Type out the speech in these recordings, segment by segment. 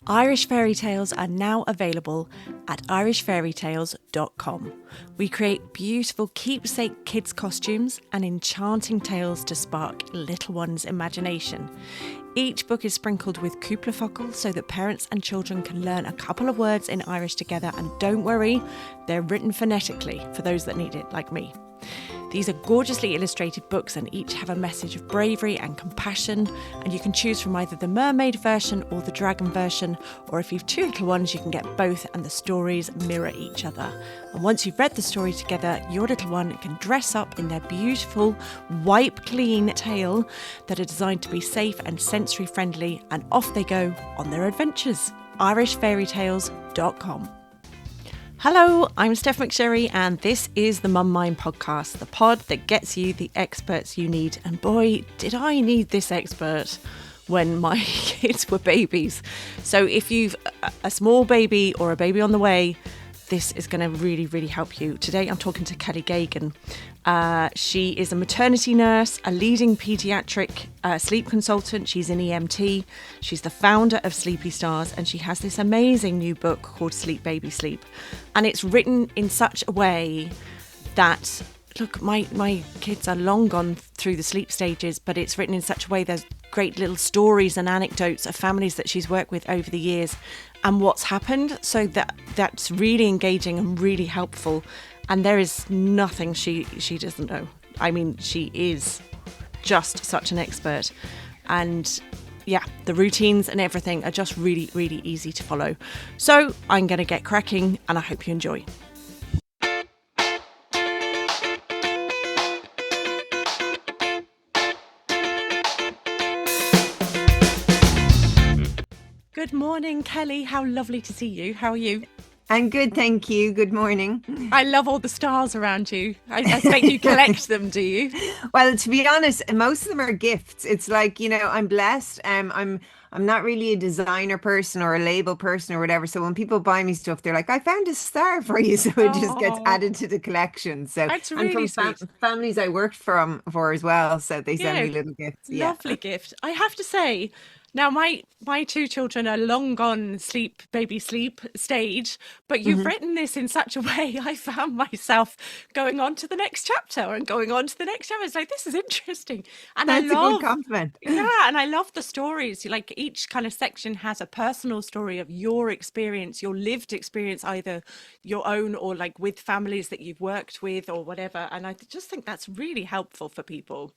Irish fairy tales are now available at irishfairytales.com. We create beautiful keepsake kids' costumes and enchanting tales to spark little ones' imagination. Each book is sprinkled with cúpla so that parents and children can learn a couple of words in Irish together, and don't worry, they're written phonetically for those that need it, like me. These are gorgeously illustrated books and each have a message of bravery and compassion, and you can choose from either the mermaid version or the dragon version, or if you've two little ones you can get both and the stories mirror each other. And once you've read the story together, your little one can dress up in their beautiful, wipe clean tale that are designed to be safe and sensory friendly, and off they go on their adventures. irishfairytales.com. Hello, I'm Stef McSherry and this is the Mum Mind podcast, the pod that gets you the experts you need. And boy, did I need this expert when my kids were babies. So if you've a small baby or a baby on the way, this is going to really, really help you. Today I'm talking to Geoghegan. She is a maternity nurse, a leading paediatric sleep consultant. She's an EMT. She's the founder of Sleepy Stars, and she has this amazing new book called Sleep Baby Sleep. And it's written in such a way that, look, my kids are long gone through the sleep stages, but it's written in such a way there's great little stories and anecdotes of families that she's worked with over the years and what's happened. So that's really engaging and really helpful. And there is nothing she doesn't know. I mean, she is just such an expert. And yeah, the routines and everything are just really, really easy to follow. So I'm going to get cracking and I hope you enjoy. Good morning, Kelly. How lovely to see you. How are you? I'm good, thank you. Good morning. I love all the stars around you. I expect you collect them, do you? Well, to be honest, most of them are gifts. It's like, I'm blessed. I'm not really a designer person or a label person or whatever. So when people buy me stuff, they're like, I found a star for you. So it just gets added to the collection. So That's and really from sweet. families I worked for as well. So they send Yeah, me little gifts. Yeah. lovely gift. I have to say, now my two children are long gone baby sleep stage, but you've Mhm. written this in such a way I found myself going on to the next chapter and going on to the next chapter. It's like, this is interesting. And I That's a good love compliment. Yeah, and I love the stories. Like each kind of section has a personal story of your experience, your lived experience, either your own or like with families that you've worked with or whatever. And I just think that's really helpful for people.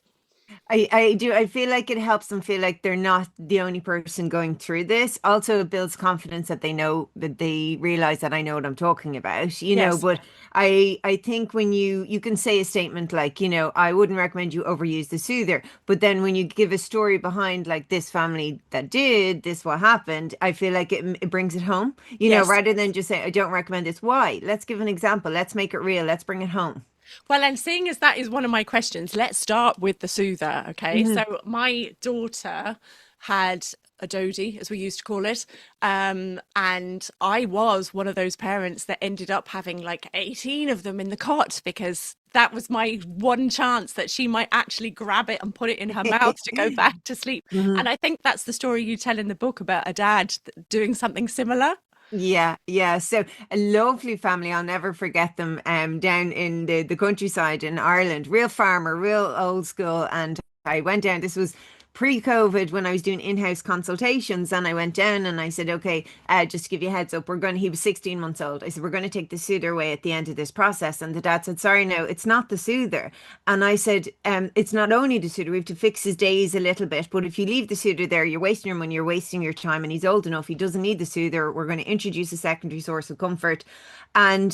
I do. I feel like it helps them feel like they're not the only person going through this. Also, it builds confidence that they know that they realize that I know what I'm talking about. Yes. But I think when you can say a statement like, I wouldn't recommend you overuse the soother. But then when you give a story behind like this family that did this, what happened, I feel like it brings it home, Yes. rather than just say, I don't recommend this. Why? Let's give an example. Let's make it real. Let's bring it home. Well, and seeing as that is one of my questions, let's start with the soother. Okay. Hmm. So my daughter had a dodie, as we used to call it. And I was one of those parents that ended up having like 18 of them in the cot because that was my one chance that she might actually grab it and put it in her mouth to go back to sleep. And I think that's the story you tell in the book about a dad doing something similar. Yeah, yeah. So a lovely family. I'll never forget them. Down in the countryside in Ireland, real farmer, real old school. And I went down. This was pre-COVID when I was doing in-house consultations, and I went down and I said, okay, just to give you a heads up, he was 16 months old. I said, we're going to take the soother away at the end of this process. And the dad said, sorry, no, it's not the soother. And I said, it's not only the soother, we have to fix his days a little bit. But if you leave the soother there, you're wasting your money, you're wasting your time, and he's old enough. He doesn't need the soother. We're going to introduce a secondary source of comfort. And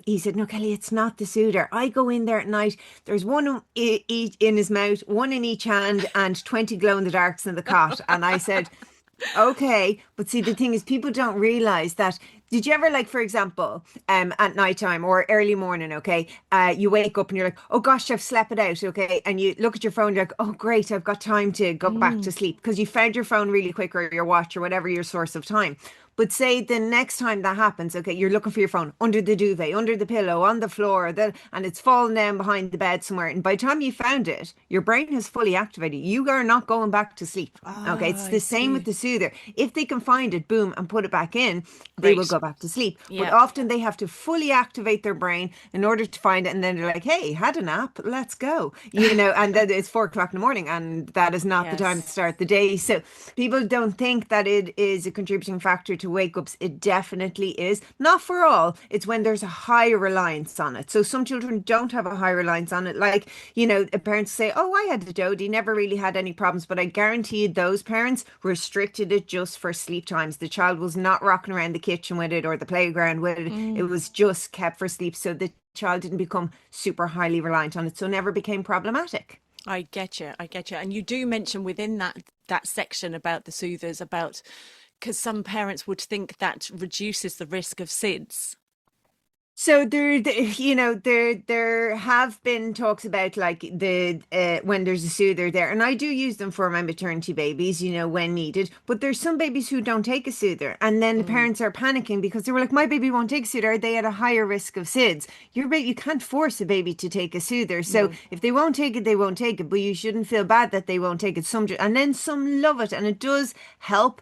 he said, no, Kelly, it's not the soother. I go in there at night. There's one in his mouth, one in each hand, and 20 glow in the darks in the cot. And I said, okay, but see, the thing is, people don't realize that, did you ever, like, for example, at nighttime or early morning, okay, you wake up and you're like, oh gosh, I've slept it out, okay, and you look at your phone, you're like, oh great, I've got time to go back to Mm. sleep because you found your phone really quick or your watch or whatever your source of time. But say the next time that happens, okay, you're looking for your phone under the duvet, under the pillow, on the floor, and it's fallen down behind the bed somewhere. And by the time you found it, your brain has fully activated. You are not going back to sleep. Okay, Ah, it's I the same with see. the soother. If they can find it, boom, and put it back in, they will Great. go back to sleep. But Yeah. often they have to fully activate their brain in order to find it. And then they're like, hey, had a nap, let's go. And then it's 4 o'clock in the morning, and that is not the time to Yes. start the day. So people don't think that it is a contributing factor to wake ups. It definitely is. Not for all. It's when there's a high reliance on it. So some children don't have a high reliance on it. Like, parents say, oh, I had a dodie, never really had any problems. But I guarantee you those parents restricted it just for sleep times. The child was not rocking around the kitchen with it or the playground with it. It Mm. was just kept for sleep. So the child didn't become super highly reliant on it. So never became problematic. I get you. I get you. And you do mention within that section about the soothers, about because some parents would think that reduces the risk of SIDS. So there have been talks about, like, the when there's a soother there, and I do use them for my maternity babies, when needed. But there's some babies who don't take a soother, and then the Mm. parents are panicking because they were like, "My baby won't take a soother. Are they at a higher risk of SIDS?" You can't force a baby to take a soother. So No. if they won't take it, they won't take it. But you shouldn't feel bad that they won't take it. And then some love it, and it does help.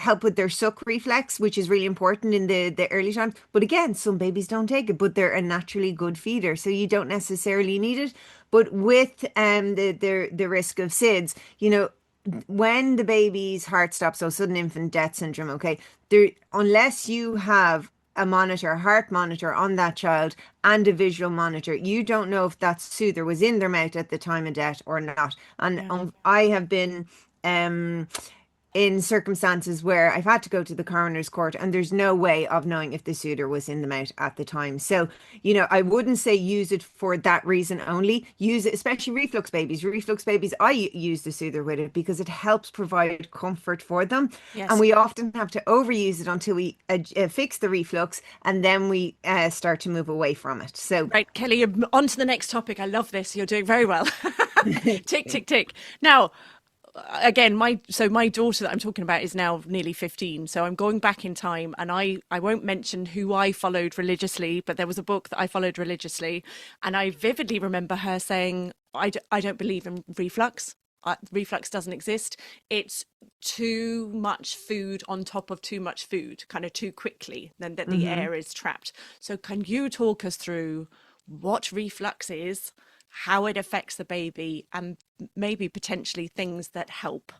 Help with their suck reflex, which is really important in the early times. But again, some babies don't take it, but they're a naturally good feeder, so you don't necessarily need it. But with the risk of SIDS, when the baby's heart stops, so sudden infant death syndrome, okay, there unless you have a heart monitor on that child and a visual monitor, you don't know if that soother was in their mouth at the time of death or not. And Yeah. I have been um in circumstances where I've had to go to the coroner's court and there's no way of knowing if the suitor was in the mouth at the time. So, I wouldn't say use it for that reason only. Use it, especially reflux babies. Reflux babies, I use the soother with it because it helps provide comfort for them. And Yes. we often have to overuse it until we fix the reflux, and then we start to move away from it. So, Right, Kelly, you're on to the next topic. I love this. You're doing very well. Tick, tick, tick. Now, again, my daughter that I'm talking about is now nearly 15, so I'm going back in time, and I won't mention who I followed religiously, but there was a book that I followed religiously, and I vividly remember her saying, I don't believe in reflux. Reflux doesn't exist. It's too much food on top of too much food, kind of too quickly, then that the mhm. air is trapped. So can you talk us through what reflux is, how it affects the baby, and maybe potentially things that help?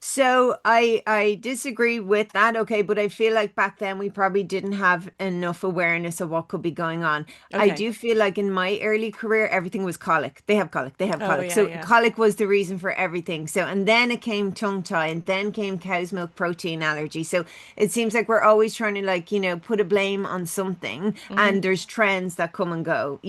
So I disagree with that, okay, but I feel like back then we probably didn't have enough awareness of what could be going on. I Okay. do feel like in my early career everything was colic. They have colic, they have Oh, colic. yeah, So yeah. colic was the reason for everything. So and then it came tongue tie, and then came cow's milk protein allergy. So it seems like we're always trying to, like, put a blame on something, Hmm. and there's trends that come and go.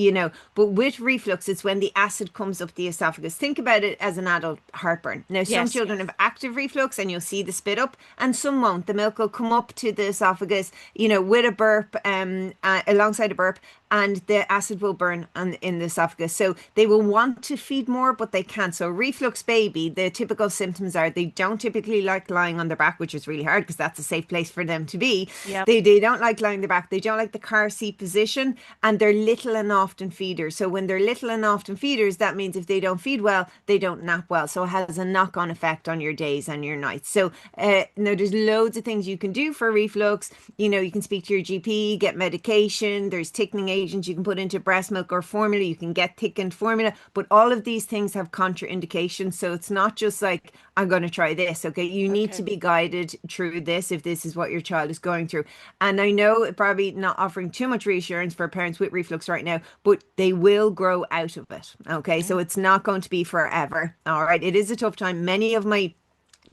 But with reflux, it's when the acid comes up the esophagus. Think about it as an adult heartburn. Now, some Yes. children have active reflux and you'll see the spit up, and some won't. The milk will come up to the esophagus, with a burp, alongside a burp, and the acid will burn in the esophagus. So they will want to feed more, but they can't. So reflux baby, the typical symptoms are they don't typically like lying on their back, which is really hard because that's a safe place for them to be. Yep. They don't like lying on their back. They don't like the car seat position, and they're little and often feeders. So when they're little and often feeders, that means if they don't feed well, they don't nap well. So it has a knock-on effect on your days and your nights. So now there's loads of things you can do for reflux. You can speak to your GP, get medication. There's thickening agents you can put into breast milk or formula. You can get thickened formula, but all of these things have contraindications. So it's not just like, I'm going to try this. Okay. You need to Okay. be guided through this if this is what your child is going through. And I know it probably not offering too much reassurance for parents with reflux right now, but they will grow out of it. Okay. So Yeah. it's not going to be forever. All right. It is a tough time. Many of my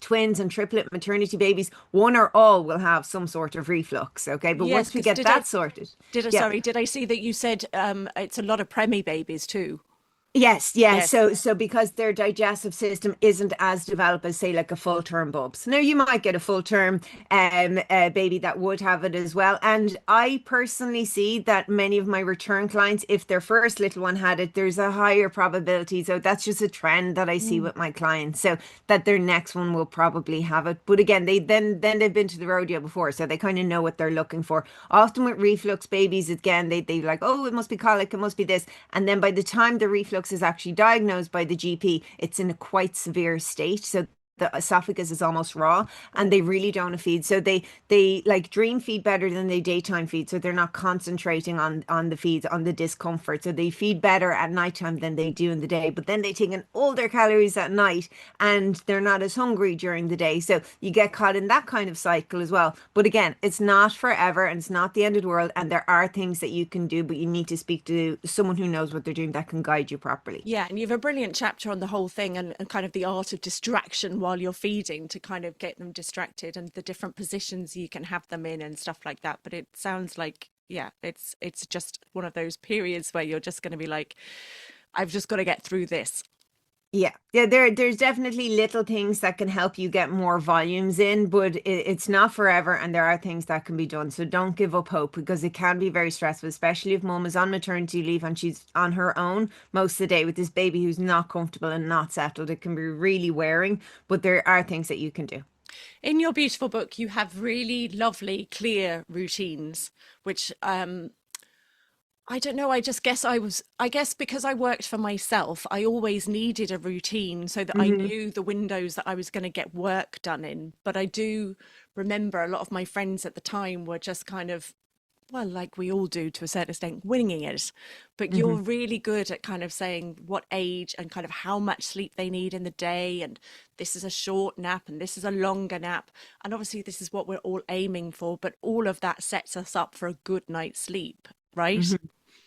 twins and triplet maternity babies, one or all will have some sort of reflux. Okay. But Yes, once we because get that sorted, did I yeah. sorry, did I see that you said it's a lot of preemie babies too? Yes, yeah. Yes. So because their digestive system isn't as developed as say like a full term bubs. Now you might get a full term baby that would have it as well. And I personally see that many of my return clients, if their first little one had it, there's a higher probability. So that's just a trend that I see Mm. with my clients. So that their next one will probably have it. But again, then they've been to the rodeo before, so they kind of know what they're looking for. Often with reflux babies, again, they like, oh, it must be colic, it must be this. And then by the time the reflux is actually diagnosed by the GP, it's in a quite severe state. So the esophagus is almost raw and Oh. they really don't feed. So they like dream feed better than they daytime feed. So they're not concentrating on the feeds, on the discomfort. So they feed better at nighttime than they do in the day. But then they take in all their calories at night and they're not as hungry during the day. So you get caught in that kind of cycle as well. But again, it's not forever and it's not the end of the world. And there are things that you can do, but you need to speak to someone who knows what they're doing that can guide you properly. Yeah, and you have a brilliant chapter on the whole thing and kind of the art of distraction while you're feeding to kind of get them distracted and the different positions you can have them in and stuff like that. But it sounds like, yeah, it's just one of those periods where you're just going to be like, I've just got to get through this. Yeah, there's definitely little things that can help you get more volumes in, but it's not forever, and there are things that can be done. So don't give up hope because it can be very stressful, especially if mom is on maternity leave and she's on her own most of the day with this baby who's not comfortable and not settled. It can be really wearing, but there are things that you can do. In your beautiful book, you have really lovely, clear routines, which I don't know. I guess because I worked for myself, I always needed a routine so that I Hmm. knew the windows that I was going to get work done in. But I do remember a lot of my friends at the time were just kind of, well, like we all do to a certain extent, winging it. But you're Hmm. really good at kind of saying what age and kind of how much sleep they need in the day. And this is a short nap and this is a longer nap. And obviously, this is what we're all aiming for. But all of that sets us up for a good night's sleep, right? Hmm.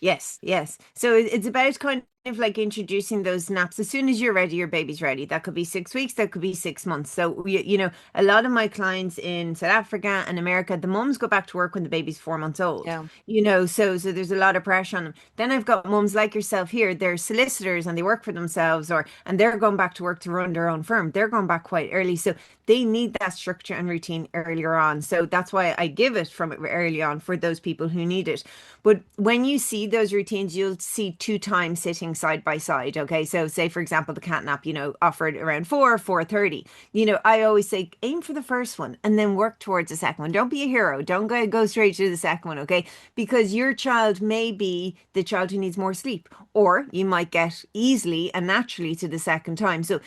Yes, yes. So it's about kind of like introducing those naps as soon as you're ready, your baby's ready. That could be 6 weeks, that could be 6 months. So a lot of my clients in South Africa and America, the mums go back to work when the baby's 4 months old. Yeah. So there's a lot of pressure on them. Then I've got mums like yourself here, they're solicitors and they work for themselves and they're going back to work to run their own firm. They're going back quite early. So they need that structure and routine earlier on. So that's why I give it from early on for those people who need it. But when you see those routines, you'll see two times sitting side by side. Okay. So say, for example, the cat nap, offered around 4:30. I always say aim for the first one and then work towards the second one. Don't be a hero. Don't go straight to the second one. Okay. Because your child may be the child who needs more sleep, or you might get easily and naturally to the second time. So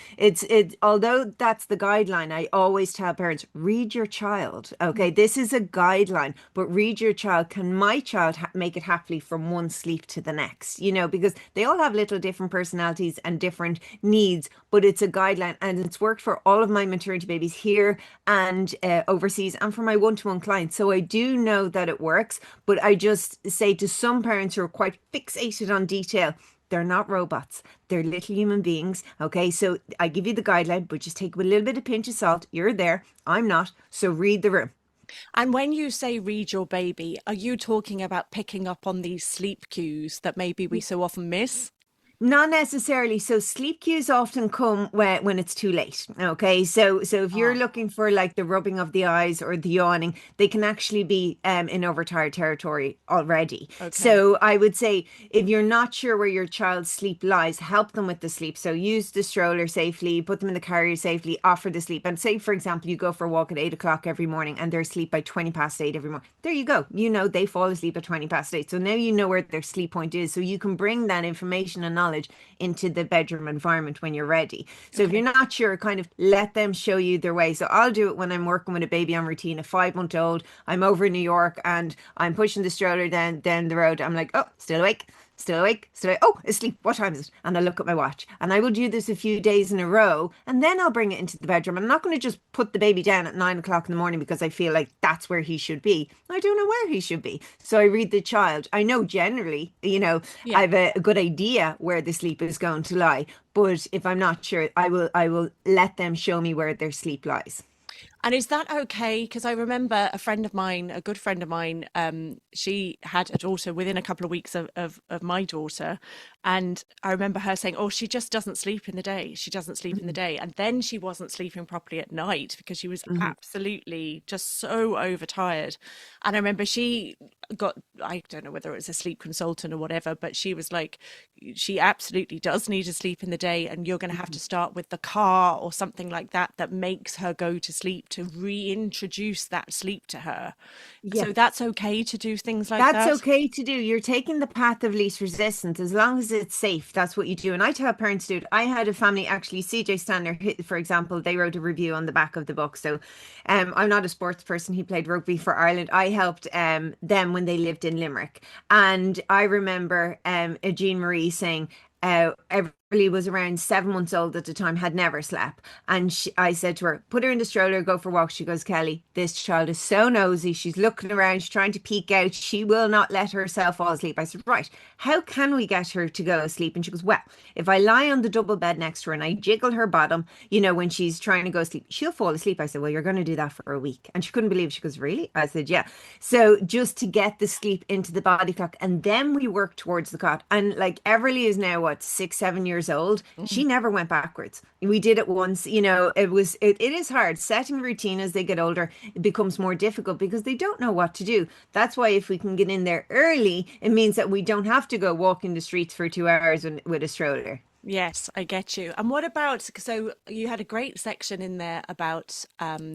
although that's the guideline, I always tell parents, read your child. Okay. This is a guideline, but read your child. Can my child make it happily from one sleep to the next? Because they all have little different personalities and different needs, but it's a guideline and it's worked for all of my maternity babies here and overseas and for my one-to-one clients. So I do know that it works, but I just say to some parents who are quite fixated on detail, they're not robots. They're little human beings. Okay. So I give you the guideline, but just take it with a little bit of pinch of salt. You're there. I'm not. So read the room. And when you say read your baby, are you talking about picking up on these sleep cues that maybe we so often miss? Not necessarily. So sleep cues often come when it's too late. Okay. So if you're Ah, looking for like the rubbing of the eyes or the yawning, they can actually be in overtired territory already. okay. So I would say if you're not sure where your child's sleep lies, help them with the sleep. So use the stroller safely, put them in the carrier safely, offer the sleep. And say, for example, you go for a walk at 8 o'clock every morning and they're asleep by 20 past 8 every morning. There you go. They fall asleep at 20 past 8. So now you know where their sleep point is. So you can bring that information and knowledge into the bedroom environment when you're ready. So if you're Okay. not sure, kind of let them show you their way. So I'll do it when I'm working with a baby on routine, a 5 month old. I'm over in New York and I'm pushing the stroller down the road. I'm like, oh, still awake. Still awake, still awake. Oh, asleep. What time is it? And I look at my watch. And I will do this a few days in a row. And then I'll bring it into the bedroom. I'm not going to just put the baby down at 9 o'clock in the morning because I feel like that's where he should be. I don't know where he should be. So I read the child. I know generally, I Yeah. have a good idea where the sleep is going to lie. But if I'm not sure, I will let them show me where their sleep lies. And is that okay? Because I remember a friend of mine, a good friend of mine, she had a daughter within a couple of weeks of my daughter. And I remember her saying, oh, she just doesn't sleep in the day. She doesn't sleep in the Mhm, day. And then she wasn't sleeping properly at night because she was mhm. absolutely just so overtired. And I remember she got, I don't know whether it was a sleep consultant or whatever, but she was like, she absolutely does need to sleep in the day. And you're going to have to start with the car or something like that that makes her go to sleep to reintroduce that sleep to her. Yeah. So that's okay to do things like That's that. okay to do. You're taking the path of least resistance as long as it's safe. That's what you do. And I tell parents to do it. I had a family actually, CJ Stander, for example, they wrote a review on the back of the book. So I'm not a sports person. He played rugby for Ireland. I helped them when they lived in Limerick. And I remember Jean Marie saying, Everly was around 7 months old at the time, had never slept. And I said to her, put her in the stroller, go for a walk. She goes, Kelly, this child is so nosy. She's looking around, she's trying to peek out. She will not let herself fall asleep. I said, right, how can we get her to go to sleep? And she goes, well, if I lie on the double bed next to her and I jiggle her bottom, when she's trying to go to sleep, she'll fall asleep. I said, well, you're going to do that for a week. And she couldn't believe it. She goes, really? I said, yeah. So just to get the sleep into the body clock. And then we work towards the cot. And like Everly is now, what, 6, 7 years old? She Mm. never went backwards. We did it once. It is hard. Setting routine as they get older, it becomes more difficult because they don't know what to do. That's why if we can get in there early, it means that we don't have to go walking the streets for 2 hours with a stroller. Yes, I get you. And what about, so you had a great section in there about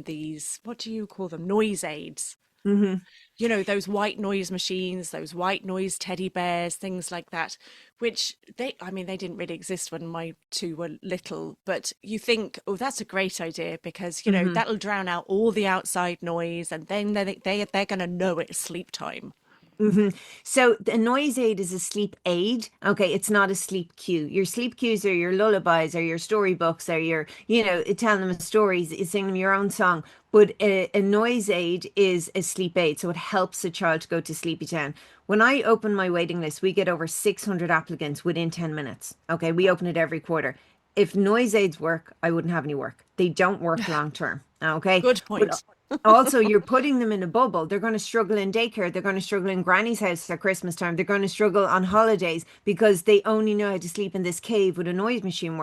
these, what do you call them? Noise aids. Hmm. You know, those white noise machines, those white noise teddy bears, things like that, which I mean, they didn't really exist when my two were little, but you think, oh, that's a great idea because, Hmm. that'll drown out all the outside noise and then they're going to know it's sleep time. Hmm. So the noise aid is a sleep aid. Okay, it's not a sleep cue. Your sleep cues are your lullabies or your storybooks or telling them stories, singing them your own song. But a noise aid is a sleep aid, so it helps a child to go to sleepy town. When I open my waiting list, we get over 600 applicants within 10 minutes. Okay, we open it every quarter. If noise aids work, I wouldn't have any work. They don't work long term. Okay, Good but point. also, you're putting them in a bubble. They're going to struggle in daycare. They're going to struggle in granny's house at Christmas time. They're going to struggle on holidays because they only know how to sleep in this cave with a noise machine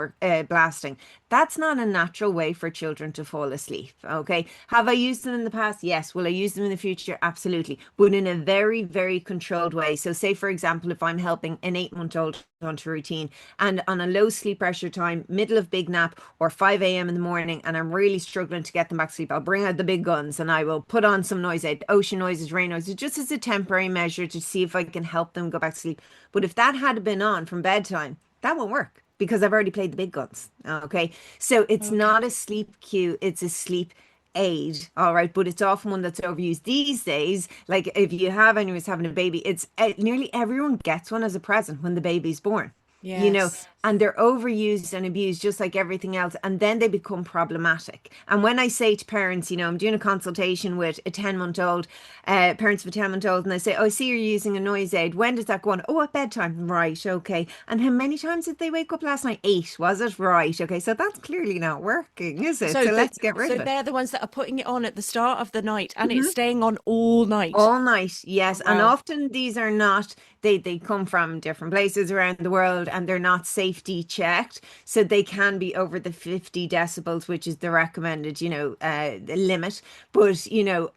blasting. That's not a natural way for children to fall asleep. Okay. Have I used them in the past? Yes. Will I use them in the future? Absolutely. But in a very, very controlled way. So, say, for example, if I'm helping an 8 month old onto a routine and on a low sleep pressure time, middle of big nap or 5 a.m. in the morning, and I'm really struggling to get them back to sleep, I'll bring out the big guns and I will put on some noise aid, ocean noises, rain noises, just as a temporary measure to see if I can help them go back to sleep. But if that had been on from bedtime, that won't work because I've already played the big guns. Okay. So it's not a Okay. sleep cue, it's a sleep aid, all right, but it's often one that's overused these days. Like if you have anyone who's having a baby, it's nearly everyone gets one as a present when the baby's born, you know, Yes. and they're overused and abused just like everything else, and then they become problematic. And when I say to parents, I'm doing a consultation with a 10-month-old, parents of a 10-month-old, and I say, oh, I see you're using a noise aid. When does that go on? Oh, at bedtime. Right, okay. And how many times did they wake up last night? 8, was it? Right, okay. So that's clearly not working, is it? So So let's get rid so of it. they're the ones that are putting it on at the start of the night and it's staying on all night. All night, yes. And Wow. often these are not, they come from different places around the world and they're not safety checked. So they can be over the 50 decibels, which is the recommended, the limit. But,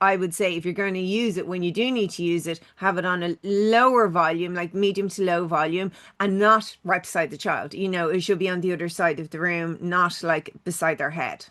I would say if you're going to use it, when you do need to use it, have it on a lower volume, like medium to low volume, and not right beside the child. It should be on the other side of the room, not like beside their head.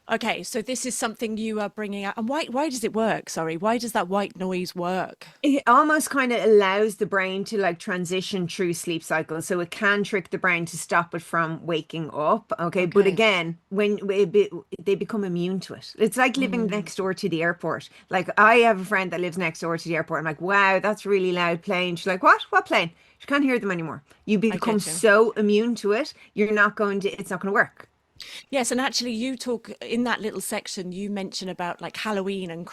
Okay, so this is something you are bringing out. And why does it work? Sorry, why does that white noise work? It almost kind of allows the brain to like transition through sleep cycles. So it can trick the brain to stop it from waking up. Okay. But Okay. again, they become immune to it. It's like living Mm, next door to the airport. Like I have a friend that lives next door to the airport. I'm like, wow, that's really loud plane. She's like, what? What plane? She can't hear them anymore. You I become get you. so immune to it, it's not going to work. Yes, and actually, you talk in that little section. You mention about like Halloween and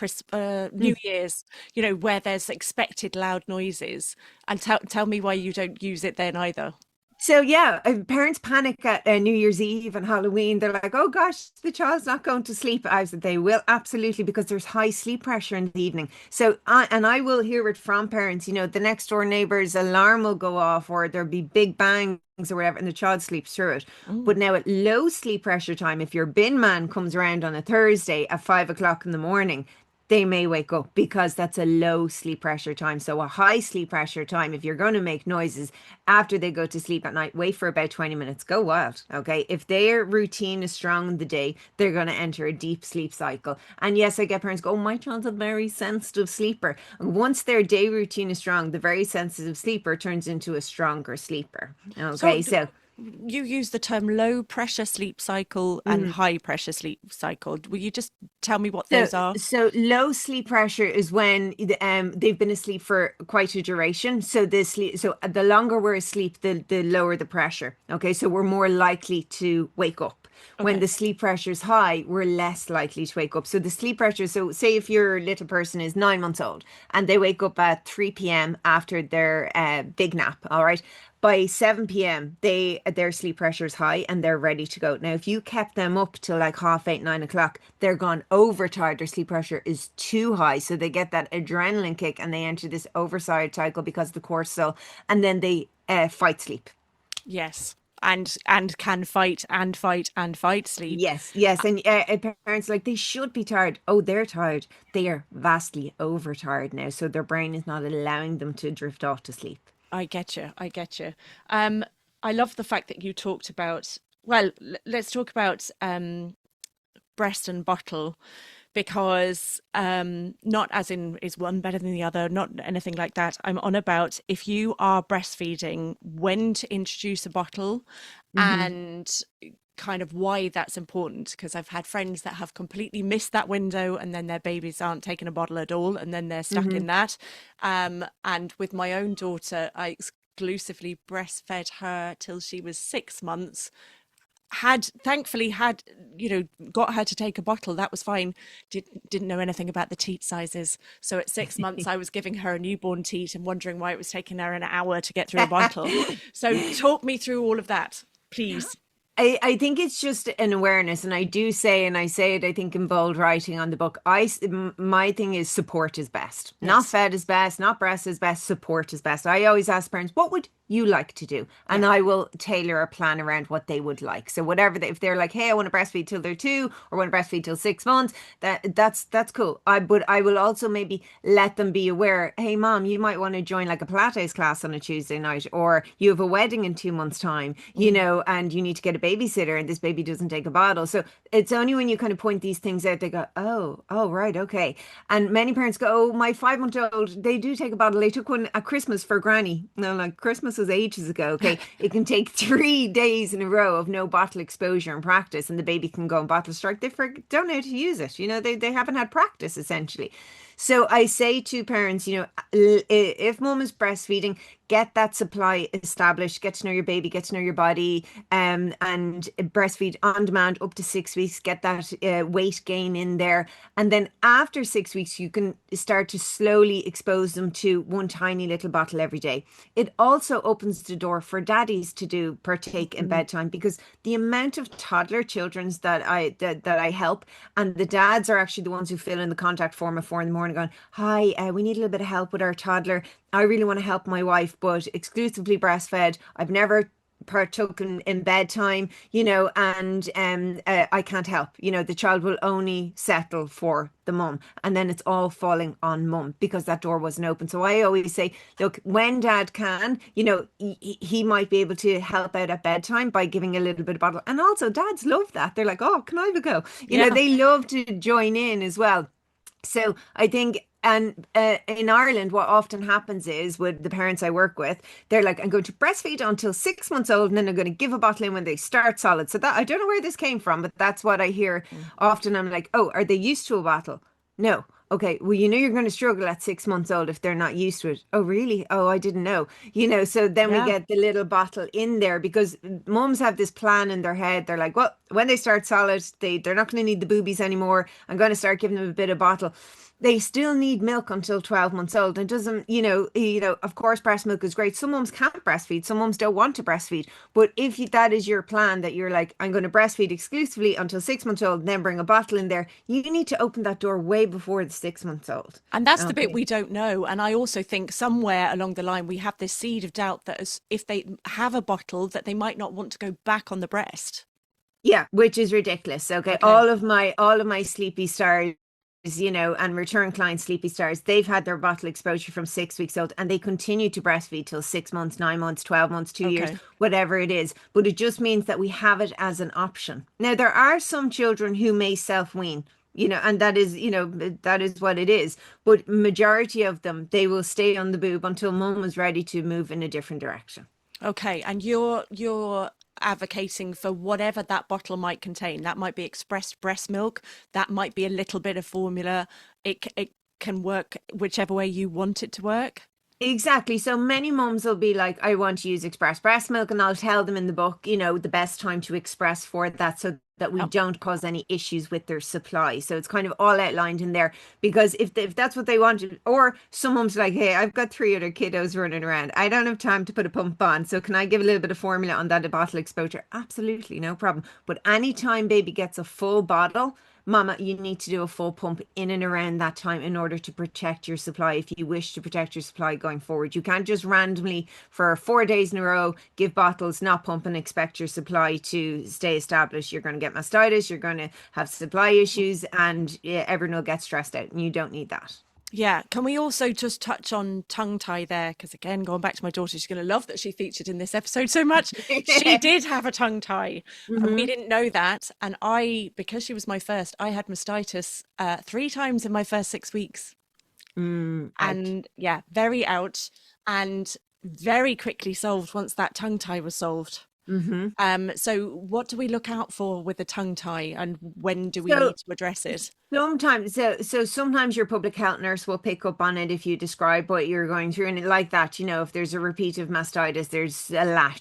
New Mm. Year's. Where there's expected loud noises. And tell me why you don't use it then either. So yeah, parents panic at New Year's Eve and Halloween. They're like, "Oh gosh, the child's not going to sleep." I said, "They will absolutely because there's high sleep pressure in the evening." So I will hear it from parents. The next door neighbor's alarm will go off, or there'll be big bangs or whatever, and the child sleeps through it. Mm. But now at low sleep pressure time, if your bin man comes around on a Thursday at 5 o'clock in the morning, they may wake up because that's a low sleep pressure time. So a high sleep pressure time, if you're going to make noises after they go to sleep at night, wait for about 20 minutes, go wild. Okay. If their routine is strong in the day, they're going to enter a deep sleep cycle. And yes, I get parents go, "Oh, my child's a very sensitive sleeper." And once their day routine is strong, the very sensitive sleeper turns into a stronger sleeper. So Okay. So you use the term low pressure sleep cycle and mm, high pressure sleep cycle. Will you just tell me what So, those are? so low sleep pressure is when they've been asleep for quite a duration. So the longer we're asleep, the lower the pressure. Okay, so we're more likely to wake up. When Okay. the sleep pressure is high, we're less likely to wake up. So the sleep pressure. So say if your little person is 9 months old and they wake up at 3 p.m. after their big nap. All right, by 7 p.m. their sleep pressure is high and they're ready to go. Now, if you kept them up till like half 8, 9 o'clock, they're gone overtired. Their sleep pressure is too high. So they get that adrenaline kick and they enter this overtired cycle because of the cortisol, and then they fight sleep. Yes. And can fight and fight and fight sleep. Yes, yes. And parents like they should be tired. Oh, they're tired. They are vastly overtired now. So their brain is not allowing them to drift off to sleep. I get you. I get you. Um, I love the fact that you talked about, well, let's talk about breast and bottle because not as in is one better than the other, not anything like that. I'm on about if you are breastfeeding, when to introduce a bottle Hmm. and kind of why that's important because I've had friends that have completely missed that window and then their babies aren't taking a bottle at all and then they're stuck Hmm. in that. And with my own daughter, I exclusively breastfed her till she was 6 months, had thankfully had got her to take a bottle. That was fine. Didn't know anything about the teat sizes, so at 6 months I was giving her a newborn teat and wondering why it was taking her an hour to get through a bottle. So talk me through all of that, please. I think it's just an awareness, and I do say, and I say it, I think in bold writing on the book, my thing is support is best. Not Yes. fed is best, not breast is best, support is best. I always ask parents, what would you like to do? Yeah. And I will tailor a plan around what they would like. So whatever, if they're like, "Hey, I want to breastfeed till they're 2, or want to breastfeed till 6 months," that's cool. But I will also maybe let them be aware, "Hey, mom, you might want to join like a Pilates class on a Tuesday night, or you have a wedding in 2 months' time, Mm. and you need to get a babysitter, and this baby doesn't take a bottle." So it's only when you kind of point these things out, they go, "Oh, right, okay." And many parents go, "Oh, my 5 month old, they do take a bottle. They took one at Christmas for Granny." No, like Christmas was ages ago. Okay. It can take 3 days in a row of no bottle exposure and practice, and the baby can go on bottle strike. Don't know how to use it. They haven't had practice essentially. So I say to parents, if mom is breastfeeding, get that supply established, get to know your baby, get to know your body, and breastfeed on demand up to 6 weeks, get that weight gain in there. And then after 6 weeks, you can start to slowly expose them to one tiny little bottle every day. It also opens the door for daddies to do partake in Mm. bedtime, because the amount of toddler children's that I help, and the dads are actually the ones who fill in the contact form at 4 in the morning going, "Hi, we need a little bit of help with our toddler. I really want to help my wife, but exclusively breastfed. I've never partook in bedtime, and I can't help. The child will only settle for the mum, and then it's all falling on mum because that door wasn't open." So I always say, look, when dad can, he might be able to help out at bedtime by giving a little bit of bottle. And also dads love that. They're like, "Oh, can I have a go?" Yeah. They love to join in as well. So I think, and in Ireland, what often happens is with the parents I work with, they're like, "I'm going to breastfeed until 6 months old, and then I'm going to give a bottle in when they start solid." So that, I don't know where this came from, but that's what I hear Mm. often. I'm like, "Oh, are they used to a bottle?" No. Okay, well, you're going to struggle at 6 months old if they're not used to it. Oh, really? Oh, I didn't know. So then we Yeah. get the little bottle in there because mums have this plan in their head. They're like, well, when they start solid, they're not going to need the boobies anymore. I'm going to start giving them a bit of bottle. They still need milk until 12 months old. It doesn't, of course, breast milk is great. Some mums can't breastfeed. Some mums don't want to breastfeed. But if that is your plan, that you're like, I'm going to breastfeed exclusively until 6 months old, and then bring a bottle in there, you need to open that door way before the 6 months old. And that's the bit Okay. we don't know. And I also think somewhere along the line, we have this seed of doubt that if they have a bottle, that they might not want to go back on the breast. Yeah, which is ridiculous. Okay. Okay. All of my sleepy stars, and return client sleepy stars, they've had their bottle exposure from 6 weeks old and they continue to breastfeed till 6 months, 9 months, 12 months, 2 years, Okay. whatever it is. But it just means that we have it as an option. Now, there are some children who may self-wean. And that is what it is. But majority of them, they will stay on the boob until mum is ready to move in a different direction. Okay. And you're advocating for whatever that bottle might contain. That might be expressed breast milk. That might be a little bit of formula. It can work whichever way you want it to work. Exactly. So many mums will be like, I want to use express breast milk, and I'll tell them in the book, the best time to express for that so that we Yeah. don't cause any issues with their supply. So it's kind of all outlined in there because if that's what they want, or some mums are like, hey, I've got 3 other kiddos running around. I don't have time to put a pump on. So can I give a little bit of formula on that bottle exposure? Absolutely, no problem. But anytime baby gets a full bottle, Mama, you need to do a full pump in and around that time in order to protect your supply if you wish to protect your supply going forward. You can't just randomly, for 4 days in a row, give bottles, not pump, and expect your supply to stay established. You're going to get mastitis, you're going to have supply issues, and yeah, everyone will get stressed out, and you don't need that. Yeah. Can we also just touch on tongue tie there? Because again, going back to my daughter, she's going to love that she featured in this episode so much. She did have a tongue tie, and we Hmm. didn't know that. And because she was my first, I had mastitis 3 times in my first 6 weeks. Ouch. And yeah, very out and very quickly solved once that tongue tie was solved. Hmm. So what do we look out for with a tongue tie, and when do we So need to address it? sometimes your public health nurse will pick up on it if you describe what you're going through, and like that, if there's a repeat of mastitis, there's a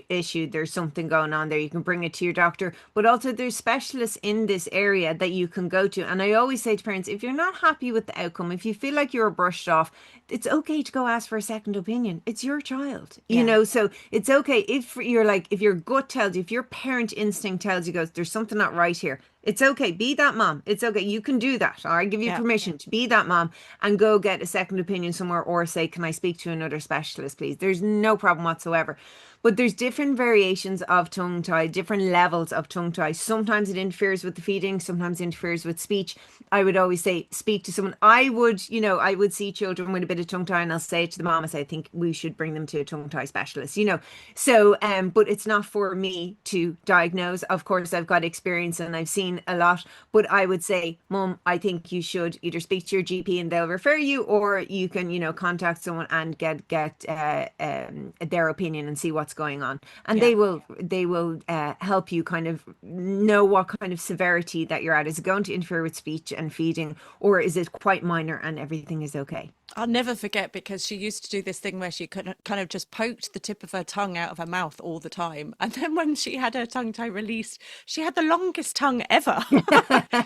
issue, there's something going on there. You can bring it to your doctor, but also there's specialists in this area that you can go to. And I always say to parents, if you're not happy with the outcome, if you feel like you're brushed off, it's okay to go ask for a second opinion. It's your child, Yeah, so it's okay if you're like, if your gut tells you, if your parent instinct tells you, goes, there's something not right here. It's okay. Be that mom. It's okay. You can do that. I give you yeah, permission to be that mom and go get a second opinion somewhere, or say, can I speak to another specialist, please? There's no problem whatsoever. But there's different variations of tongue tie, different levels of tongue tie. Sometimes it interferes with the feeding, sometimes it interferes with speech. I would always say, speak to someone. I would see children with a bit of tongue tie, and I'll say to the mom, I say, I think we should bring them to a tongue tie specialist. So, but it's not for me to diagnose. Of course, I've got experience and I've seen a lot, but I would say, Mum, I think you should either speak to your GP and they'll refer you, or you can, contact someone and get their opinion and see what's going on. And yeah. they will help you kind of know what kind of severity that you're at. Is it going to interfere with speech and feeding, or is it quite minor and everything is okay? I'll never forget, because she used to do this thing where she could kind of just poked the tip of her tongue out of her mouth all the time. And then when she had her tongue tie released, she had the longest tongue ever.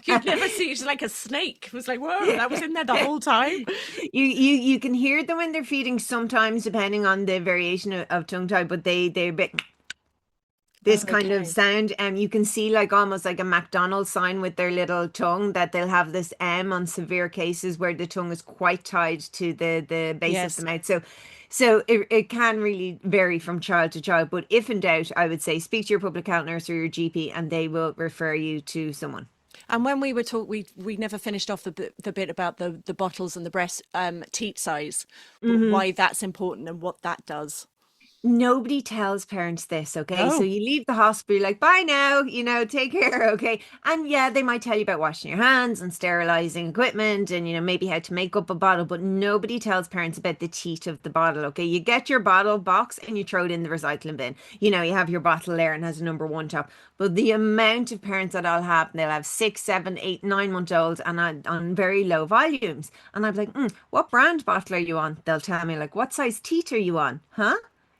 You'd never see, she's like a snake. It was like, whoa, that was in there the whole time. You can hear them when they're feeding sometimes, depending on the variation of tongue tie, but they're a bit Oh, this kind of okay. sound. You can see like almost like a McDonald's sign with their little tongue, that they'll have this M on severe cases where the tongue is quite tied to the base of the Yes. mouth. So it can really vary from child to child. But if in doubt, I would say speak to your public health nurse or your GP, and they will refer you to someone. And when we were taught, we never finished off the bit about the bottles and the breast teat size, Hmm. why that's important and what that does. Nobody tells parents this, okay? So No. you leave the hospital, you're like, bye now, take care, okay? And yeah, they might tell you about washing your hands and sterilizing equipment and, maybe how to make up a bottle, but nobody tells parents about the teat of the bottle, okay? You get your bottle box and you throw it in the recycling bin. You have your bottle there and has a number one top. But the amount of parents that I'll have, they'll have 6, 7, 8, 9 month olds and on very low volumes. And I'm like, what brand bottle are you on? They'll tell me, like, what size teat are you on? Huh?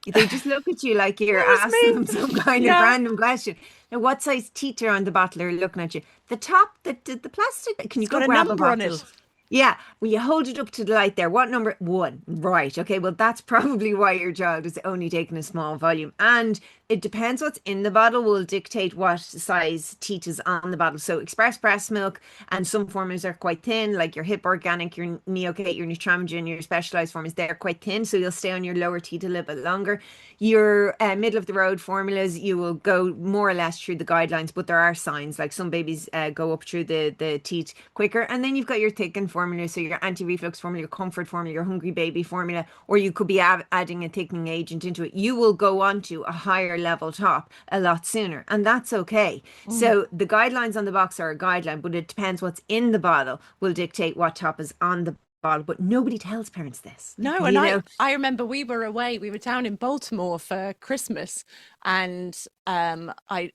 They just look at you like you're That was asking them me. some kind of Yeah. random question. Now, what size teeth are on the bottle? Are looking at you. The top, the plastic. Can It's you go got a grab a number on bottle? it. Yeah, well, you hold it up to the light there. What number? One. Right. Okay. Well, that's probably why your child is only taking a small volume. And it depends what's in the bottle will dictate what size teat is on the bottle. So express breast milk and some formulas are quite thin, like your Hip Organic, your Neocate, your Nutramigen, your specialized formulas, they're quite thin. So you'll stay on your lower teat a little bit longer. Your middle of the road formulas, you will go more or less through the guidelines, but there are signs like some babies go up through the teat quicker. And then you've got your thickened formula, so your anti-reflux formula, your comfort formula, your hungry baby formula, or you could be adding a thickening agent into it. You will go on to a higher level top a lot sooner, and that's okay. Mm. So the guidelines on the box are a guideline, but it depends what's in the bottle will dictate what top is on the bottle. But nobody tells parents this, No, and you I know. I remember we were away. We were down in Baltimore for Christmas, and I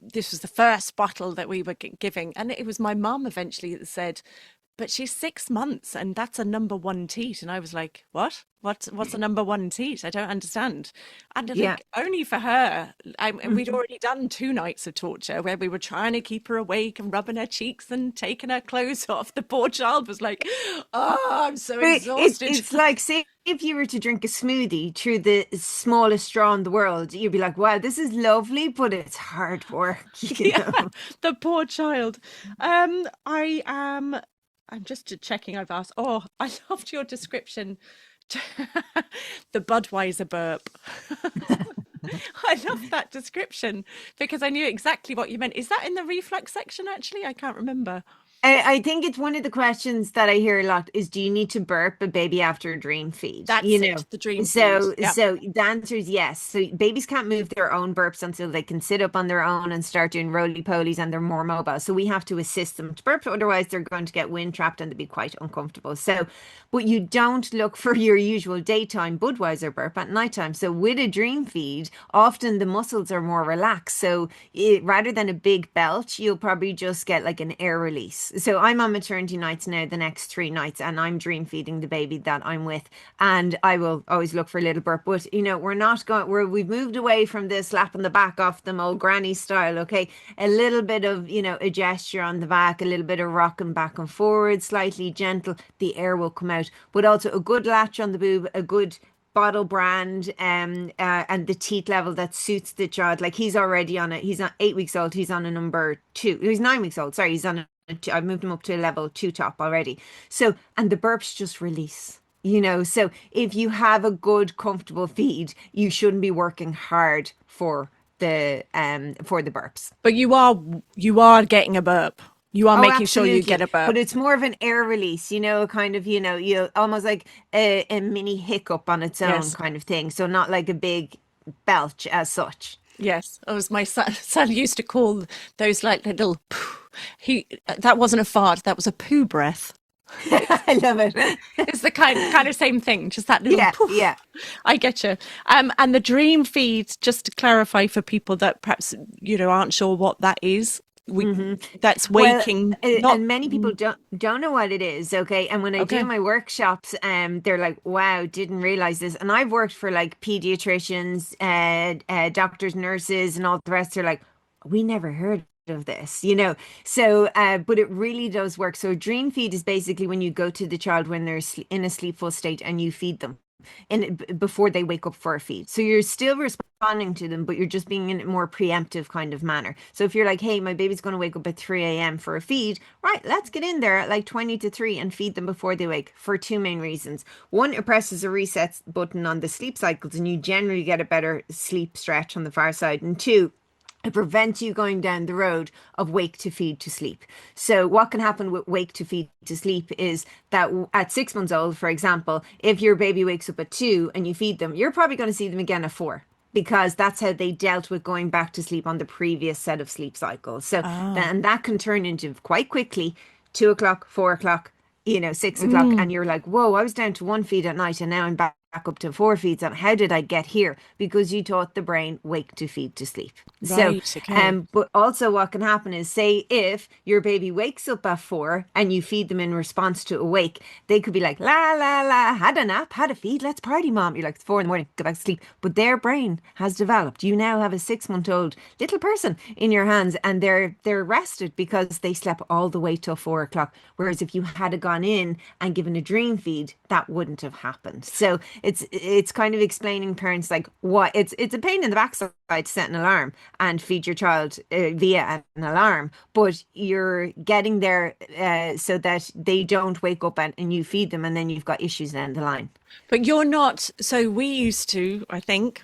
this was the first bottle that we were giving, and it was my mum eventually that said, "But she's 6 months, and that's a number one teat." And I was like, "What? What's a number one teat? I don't understand." And I Yeah. think only for her, and we'd already done 2 nights of torture where we were trying to keep her awake and rubbing her cheeks and taking her clothes off. The poor child was like, "Oh, I'm so But it's exhausted." it's like, say if you were to drink a smoothie through the smallest straw in the world, you'd be like, wow, this is lovely, but it's hard work, you Yeah, know. the poor child. I am. I'm just checking. I've asked. Oh, I loved your description. The Budweiser burp. I love that description because I knew exactly what you meant. Is that in the reflux section, actually? I can't remember. I think it's one of the questions that I hear a lot is, do you need to burp a baby after a dream feed? That's it, the dream feed. So Yep. so the answer is yes. So babies can't move their own burps until they can sit up on their own and start doing roly-polies and they're more mobile. So we have to assist them to burp, otherwise they're going to get wind trapped and they'll be quite uncomfortable. So, but you don't look for your usual daytime Budweiser burp at nighttime. So with a dream feed, often the muscles are more relaxed. So rather than a big belch, you'll probably just get like an air release. So I'm on maternity nights now the next 3 nights and I'm dream feeding the baby that I'm with. And I will always look for a little burp. But we're not going we've moved away from this slapping the back off them old granny style, okay? A little bit of, a gesture on the back, a little bit of rocking back and forward, slightly gentle, the air will come out. But also a good latch on the boob, a good bottle brand and the teat level that suits the child. Like he's already on it. He's not 8 weeks old. He's on a number two. He's 9 weeks old. Sorry, he's on a I've moved him up to a level two top already. So, and the burps just release. So if you have a good, comfortable feed, you shouldn't be working hard for the burps. But you are getting a burp. You are Oh, making sure you get absolutely. a burp. But it's more of an air release, kind of, you almost like a mini hiccup on its own Yes. kind of thing. So not like a big belch as such. Yes, it was my son used to call those like little poo. He that wasn't a fart, that was a poo breath. It's I love it. it's the kind of same thing, just that little Yeah, poof. yeah. I get you. And the dream feed, just to clarify for people that perhaps aren't sure what that is, we hmm that's Well, waking, not and many people don't know what it is, okay? And when I do okay. my workshops, they're like, "Wow, didn't realize this." And I've worked for like pediatricians, doctors, nurses, and all the rest. They're like, "We never heard of this." So, but it really does work. So, a dream feed is basically when you go to the child when they're in a sleepful state and you feed them before they wake up for a feed. So you're still responding to them, but you're just being in a more preemptive kind of manner. So if you're like, hey, my baby's going to wake up at 3 a.m. for a feed, right, let's get in there at like 20 to 3 and feed them before they wake for two main reasons. One, it presses a reset button on the sleep cycles and you generally get a better sleep stretch on the far side. And two, It prevents you going down the road of wake to feed to sleep. So what can happen with wake to feed to sleep is that at 6 months old, for example, if your baby wakes up at 2 and you feed them, you're probably going to see them again at 4, because that's how they dealt with going back to sleep on the previous set of sleep cycles. So Ah. then that can turn into quite quickly 2 o'clock, 4 o'clock, 6 o'clock, and Mm. you're like, whoa, I was down to one feed at night and now I'm back up to four feeds. And how did I get here? Because you taught the brain wake to feed to sleep. So, Right. Okay. but also what can happen is, say if your baby wakes up at 4 and you feed them in response to awake, they could be like, la la la, had a nap, had a feed, let's party, mom. You're like, it's 4 in the morning, go back to sleep. But their brain has developed. You now have a 6-month-old little person in your hands, and they're rested because they slept all the way till 4 o'clock. Whereas if you had gone in and given a dream feed, that wouldn't have happened. So it's kind of explaining parents like what it's a pain in the backside to set an alarm and feed your child via an alarm, but you're getting there so that they don't wake up and you feed them and then you've got issues down the line. But you're not. So we used to, I think,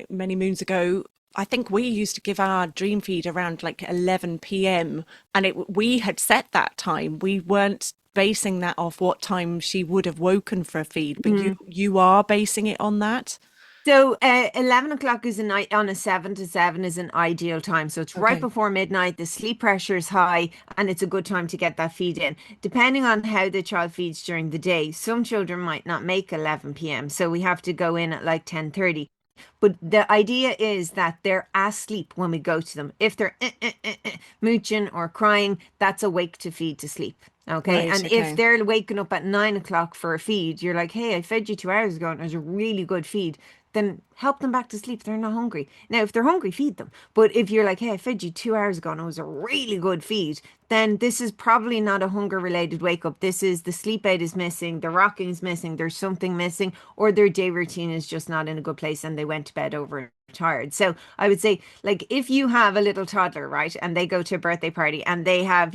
many moons ago. I think we used to give our dream feed around like 11 p.m. and we had set that time. We weren't basing that off what time she would have woken for a feed, but you are basing it on that. So 11 o'clock is on a 7 to 7 is an ideal time. So it's right Okay. before midnight. The sleep pressure is high and it's a good time to get that feed in. Depending on how the child feeds during the day, some children might not make 11 p.m. So we have to go in at like 10:30. But the idea is that they're asleep when we go to them. If they're mooching or crying, that's a wake to feed to sleep. Okay. Right. And if Okay. they're waking up at 9 o'clock for a feed, you're like, hey, I fed you 2 hours ago and it was a really good feed. Then help them back to sleep. They're not hungry. Now, if they're hungry, feed them. But if you're like, hey, I fed you 2 hours ago and it was a really good feed, then this is probably not a hunger related wake up. This is the sleep aid is missing, the rocking is missing, there's something missing, or their day routine is just not in a good place and they went to bed overtired. So I would say, like, if you have a little toddler, right, and they go to a birthday party and they have,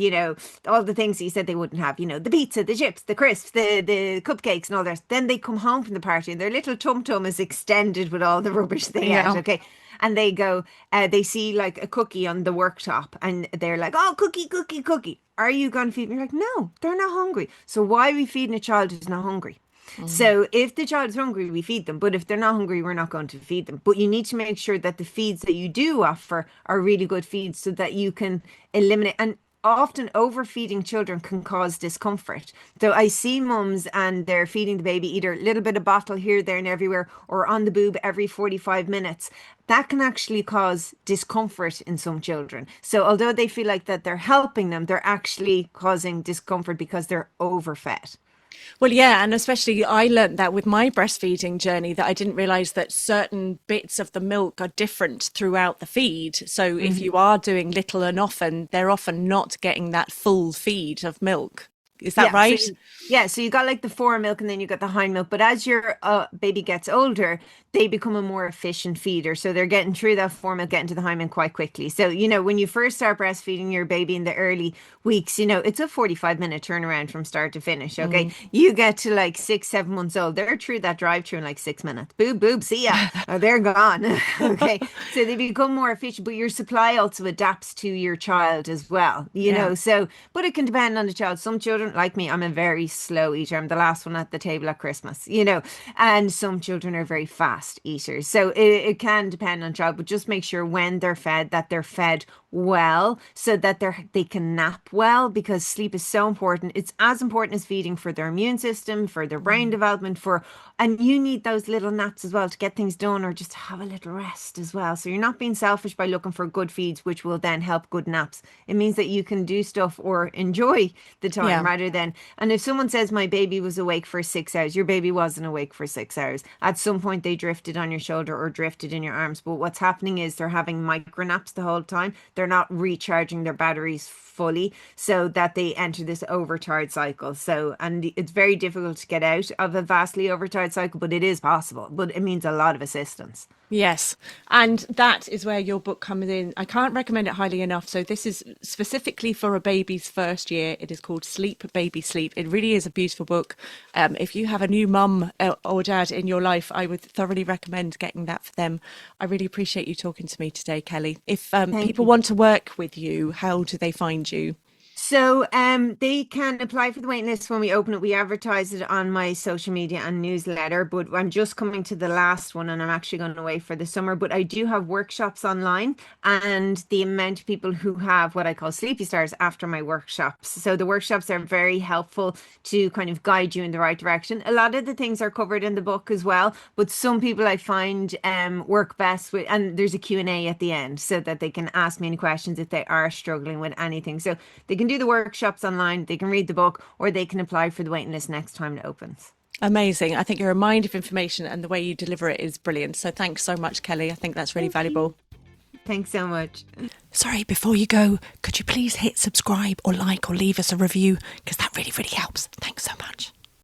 all the things you said they wouldn't have, the pizza, the chips, the crisps, the cupcakes, and all that, then they come home from the party and their little tum tum is extended with all the rubbish they ate, Yeah. okay? And they go, they see like a cookie on the worktop and they're like, oh, cookie, cookie, cookie. Are you going to feed me? You're like, no, they're not hungry. So why are we feeding a child who's not hungry? Mm. So if the child is hungry, we feed them. But if they're not hungry, we're not going to feed them. But you need to make sure that the feeds that you do offer are really good feeds so that you can eliminate. And often overfeeding children can cause discomfort. So I see mums and they're feeding the baby either a little bit of bottle here, there, and everywhere, or on the boob every 45 minutes. That can actually cause discomfort in some children. So although they feel like that they're helping them, they're actually causing discomfort because they're overfed. Well, yeah, and especially I learned that with my breastfeeding journey that I didn't realize that certain bits of the milk are different throughout the feed. So if you are doing little and often, they're often not getting that full feed of milk. Is that Yeah, right? so you got like the fore milk and then you got the hind milk. But as your baby gets older, they become a more efficient feeder. So they're getting through that fore milk, getting to the hind milk quite quickly. So, when you first start breastfeeding your baby in the early weeks, it's a 45-minute turnaround from start to finish. Okay. Mm. You get to like 6, 7 months old, they're through that drive through in like 6 minutes. Boob, boob, see ya. Oh, they're gone. Okay. So they become more efficient, but your supply also adapts to your child as well, Yeah. So, but it can depend on the child. Some children, like me, I'm a very slow eater. I'm the last one at the table at Christmas, and some children are very fast eaters. So it can depend on child, but just make sure when they're fed that they're fed well so that they can nap well, because sleep is so important. It's as important as feeding for their immune system, for their brain Mm. development, and you need those little naps as well to get things done or just have a little rest as well. So you're not being selfish by looking for good feeds, which will then help good naps. It means that you can do stuff or enjoy the time Yeah. rather than, and if someone says my baby was awake for 6 hours, your baby wasn't awake for 6 hours. At some point they drifted on your shoulder or drifted in your arms. But what's happening is they're having micro naps the whole time. They're not recharging their batteries fully so that they enter this overtired cycle. So, and it's very difficult to get out of a vastly overtired cycle, but it is possible. But it means a lot of assistance. Yes, and that is where your book comes in. I can't recommend it highly enough. So this is specifically for a baby's first year. It is called Sleep, Baby, Sleep. It really is a beautiful book. If you have a new mum or dad in your life, I would thoroughly recommend getting that for them. I really appreciate you talking to me today, Kelly. If Thank people you. want to work with you, how do they find you? So they can apply for the waiting list when we open it. We advertise it on my social media and newsletter, but I'm just coming to the last one and I'm actually going away for the summer. But I do have workshops online, and the amount of people who have what I call sleepy stars after my workshops. So the workshops are very helpful to kind of guide you in the right direction. A lot of the things are covered in the book as well, but some people I find work best with, and there's a Q&A at the end so that they can ask me any questions if they are struggling with anything. So they can do the workshops online, they can read the book, or they can apply for the waiting list next time it opens. Amazing. I think you're a mind of information and the way you deliver it is brilliant. So thanks so much, Kelly. I think that's really Thank you. valuable. Thanks so much. Sorry, before you go, could you please hit subscribe or like or leave us a review? Because that really, really helps. Thanks so much.